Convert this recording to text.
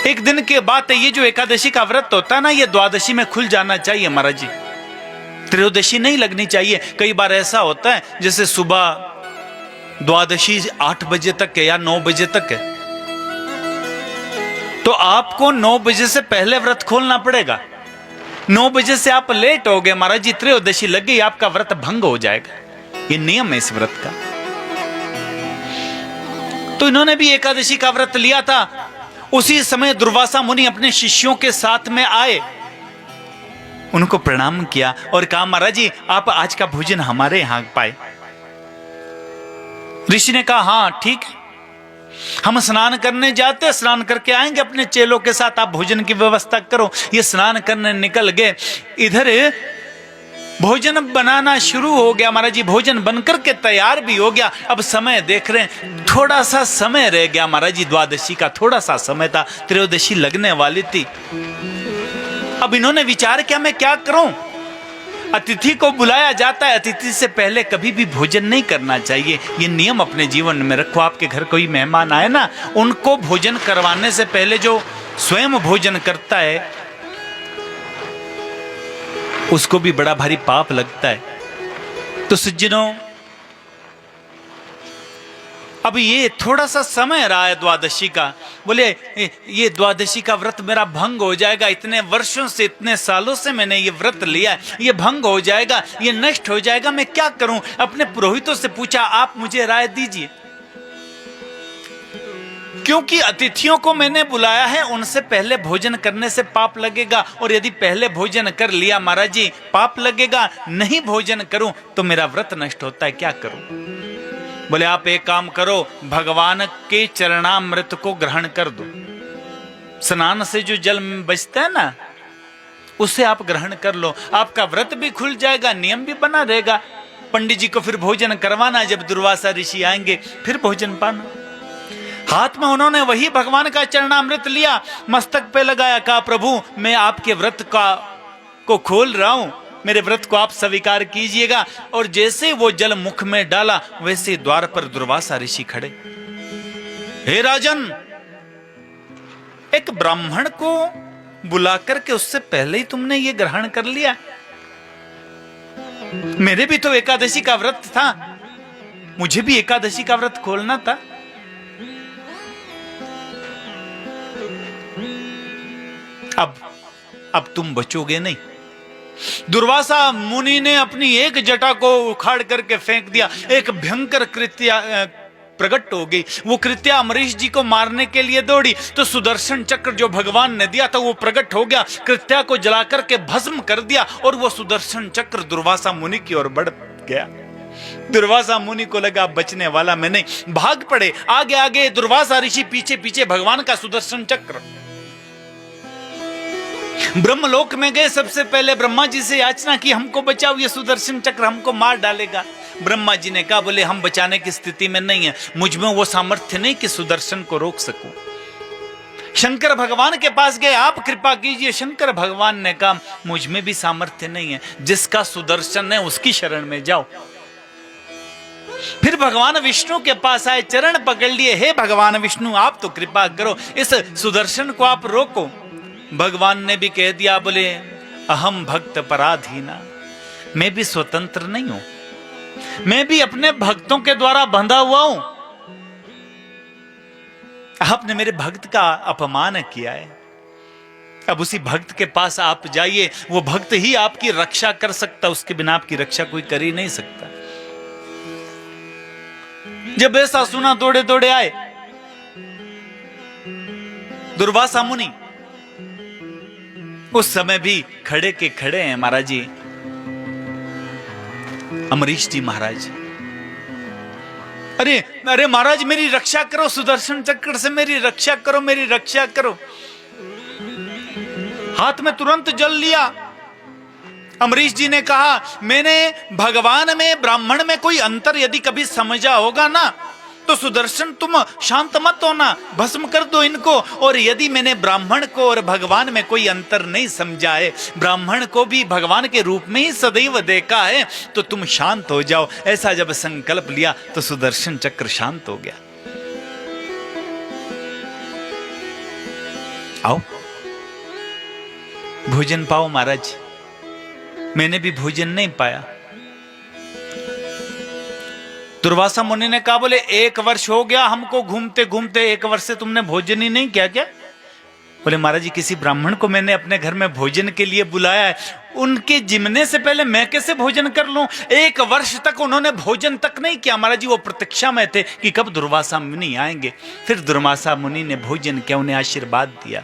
एक दिन के बाद ये जो एकादशी का व्रत होता है ना, ये द्वादशी में खुल जाना चाहिए महाराज जी, त्रयोदशी नहीं लगनी चाहिए। कई बार ऐसा होता है जैसे सुबह द्वादशी 8 बजे तक है या 9 बजे तक है, तो आपको 9 बजे से पहले व्रत खोलना पड़ेगा। 9 बजे से आप लेट हो गए महाराज जी, त्रयोदशी लग गई, आपका व्रत भंग हो जाएगा। ये नियम है इस व्रत का। तो इन्होंने भी एकादशी का व्रत लिया था। उसी समय दुर्वासा मुनि अपने शिष्यों के साथ में आए, उनको प्रणाम किया और कहा महाराज जी आप आज का भोजन हमारे यहां पाए। ऋषि ने कहा हाँ ठीक है, हम स्नान करने जाते, स्नान करके आएंगे अपने चेलों के साथ, आप भोजन की व्यवस्था करो। ये स्नान करने निकल गए, इधर भोजन बनाना शुरू हो गया महाराज जी, भोजन बनकर के तैयार भी हो गया। अब समय देख रहे हैं, थोड़ा सा समय रह गया महाराज जी, द्वादशी का थोड़ा सा समय था, त्रयोदशी लगने वाली थी। अब इन्होंने विचार किया मैं क्या करूं, अतिथि को बुलाया जाता है, अतिथि से पहले कभी भी भोजन नहीं करना चाहिए। ये नियम अपने जीवन में रखो। आपके घर कोई मेहमान आए ना, उनको भोजन करवाने से पहले जो स्वयं भोजन करता है उसको भी बड़ा भारी पाप लगता है। तो सज्जनों, अब ये थोड़ा सा समय रहा है द्वादशी का, बोले ये द्वादशी का व्रत मेरा भंग हो जाएगा, इतने वर्षों से इतने सालों से मैंने ये व्रत लिया है, ये भंग हो जाएगा, ये नष्ट हो जाएगा, मैं क्या करूं। अपने पुरोहितों से पूछा आप मुझे राय दीजिए, क्योंकि अतिथियों को मैंने बुलाया है, उनसे पहले भोजन करने से पाप लगेगा, और यदि पहले भोजन कर लिया महाराज जी पाप लगेगा, नहीं भोजन करूं तो मेरा व्रत नष्ट होता है, क्या करूं। बोले आप एक काम करो, भगवान के चरणामृत को ग्रहण कर दो, स्नान से जो जल बचता है ना उसे आप ग्रहण कर लो, आपका व्रत भी खुल जाएगा, नियम भी बना रहेगा। पंडित जी को फिर भोजन करवाना, जब दुर्वासा ऋषि आएंगे फिर भोजन पाना। हाथ में उन्होंने वही भगवान का चरणामृत लिया, मस्तक पे लगाया, कहा प्रभु मैं आपके व्रत को खोल रहा हूं, मेरे व्रत को आप स्वीकार कीजिएगा। और जैसे वो जल मुख में डाला, वैसे द्वार पर दुर्वासा ऋषि खड़े। हे राजन, एक ब्राह्मण को बुलाकर के उससे पहले ही तुमने ये ग्रहण कर लिया, मेरे भी तो एकादशी का व्रत था, मुझे भी एकादशी का व्रत खोलना था। अब तुम बचोगे नहीं। दुर्वासा मुनि ने अपनी एक जटा को उखाड़ करके फेंक दिया, एक भयंकर कृत्या प्रकट हो गई। वो कृत्या अमरीश जी को मारने के लिए दौड़ी, तो सुदर्शन चक्र जो भगवान ने दिया था वो प्रकट हो गया, कृत्या को जला करके भस्म कर दिया, और वो सुदर्शन चक्र दुर्वासा मुनि की ओर बढ़ गया। दुर्वासा मुनि को लगा बचने वाला मैं नहीं, भाग पड़े, आगे आगे दुर्वासा ऋषि, पीछे पीछे भगवान का सुदर्शन चक्र। ब्रह्मलोक में गए, सबसे पहले ब्रह्मा जी से याचना की हमको बचाओ, ये सुदर्शन चक्र हमको मार डालेगा। ब्रह्मा जी ने कहा बोले हम बचाने की स्थिति में नहीं है, मुझ में वो सामर्थ्य नहीं कि सुदर्शन को रोक सकूं। शंकर भगवान के पास गए, आप कृपा कीजिए। शंकर भगवान ने कहा मुझ में भी सामर्थ्य नहीं है, जिसका सुदर्शन है उसकी शरण में जाओ। फिर भगवान विष्णु के पास आए, चरण पकड़ लिए, हे भगवान विष्णु आप तो कृपा करो, इस सुदर्शन को आप रोको। भगवान ने भी कह दिया, बोले अहम भक्त पराधीना, मैं भी स्वतंत्र नहीं हूं, मैं भी अपने भक्तों के द्वारा बंधा हुआ हूं। आपने मेरे भक्त का अपमान किया है, अब उसी भक्त के पास आप जाइए, वो भक्त ही आपकी रक्षा कर सकता, उसके बिना आपकी रक्षा कोई कर ही नहीं सकता। जब ऐसा सुना दौड़े दौड़े आए दुर्वासा मुनि, उस समय भी खड़े के खड़े हैं महाराज जी अमरीश जी महाराज। अरे अरे महाराज मेरी रक्षा करो, सुदर्शन चक्र से मेरी रक्षा करो, मेरी रक्षा करो। हाथ में तुरंत जल लिया। अमरीश जी ने कहा मैंने भगवान में ब्राह्मण में कोई अंतर यदि कभी समझा होगा ना, तो सुदर्शन तुम शांत मत होना, भस्म कर दो इनको। और यदि मैंने ब्राह्मण को और भगवान में कोई अंतर नहीं समझा है, ब्राह्मण को भी भगवान के रूप में ही सदैव देखा है, तो तुम शांत हो जाओ। ऐसा जब संकल्प लिया तो सुदर्शन चक्र शांत हो गया। आओ भोजन पाओ महाराज। मैंने भी भोजन नहीं पाया। दुर्वासा मुनि ने कहा, बोले 1 वर्ष हो गया हमको घूमते घूमते, 1 वर्ष से तुमने भोजन ही नहीं किया क्या? बोले महाराज जी, किसी ब्राह्मण को मैंने अपने घर में भोजन के लिए बुलाया है, उनके जिमने से पहले मैं कैसे भोजन कर लूं? 1 वर्ष तक उन्होंने भोजन तक नहीं किया महाराज जी। वो प्रतीक्षा में थे कि कब दुर्वासा मुनि आएंगे। फिर दुर्वासा मुनि ने भोजन किया, उन्हें आशीर्वाद दिया।